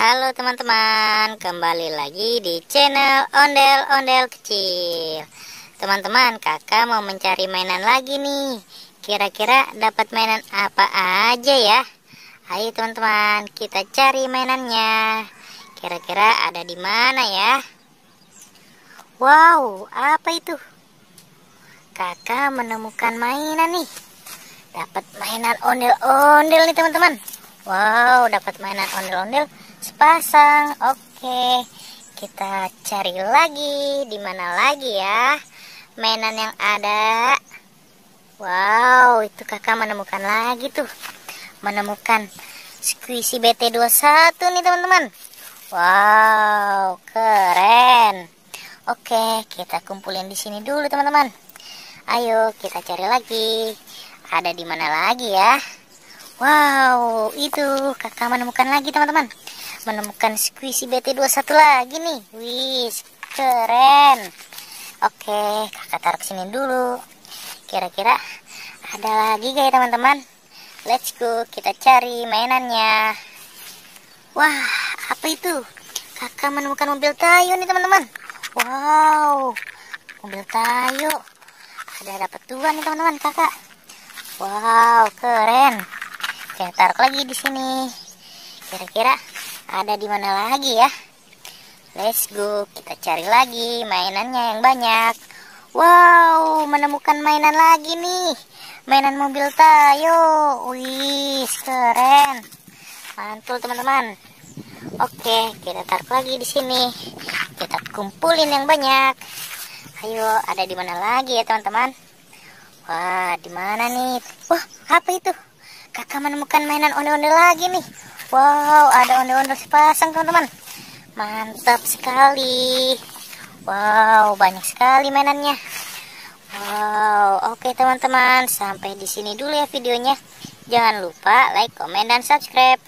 Halo teman-teman, kembali lagi di channel Ondel-Ondel Kecil. Teman-teman, kakak mau mencari mainan lagi nih. Kira-kira dapat mainan apa aja ya? Ayo teman-teman, kita cari mainannya. Kira-kira ada di mana ya? Wow, apa itu? Kakak menemukan mainan nih. Dapat mainan ondel-ondel nih teman-teman. Wow, dapat mainan ondel-ondel sepasang. Oke, kita cari lagi. Di mana lagi ya mainan yang ada? Wow, itu kakak menemukan lagi tuh. Menemukan Squishy BT21 nih teman-teman. Wow, keren. Oke, kita kumpulin di sini dulu teman-teman. Ayo kita cari lagi. Ada di mana lagi ya? Wow, itu kakak menemukan lagi teman-teman. Menemukan Squishy BT21 lagi nih. Wih, keren. Oke, kakak taruh sini dulu. Kira-kira ada lagi gak ya teman-teman? Let's go, kita cari mainannya. Wah, apa itu? Kakak menemukan mobil Tayo nih teman-teman. Wow, mobil Tayo. Ada dapat dua nih teman-teman kakak. Wow, keren. Kita taruh lagi di sini. Kira-kira ada di mana lagi ya? Let's go, kita cari lagi mainannya yang banyak. Wow, menemukan mainan lagi nih. Mainan mobil Tayo. Wih, keren. Mantul teman-teman. Oke, kita taruh lagi di sini. Kita kumpulin yang banyak. Ayo, ada di mana lagi ya teman-teman? Wah, di mana nih? Wah, apa itu? Kakak menemukan mainan ondel-ondel lagi nih. Wow, ada ondel-ondel sepasang teman-teman. Mantap sekali. Wow, banyak sekali mainannya. Wow, oke teman-teman, sampai di sini dulu ya videonya. Jangan lupa like, komen, dan subscribe.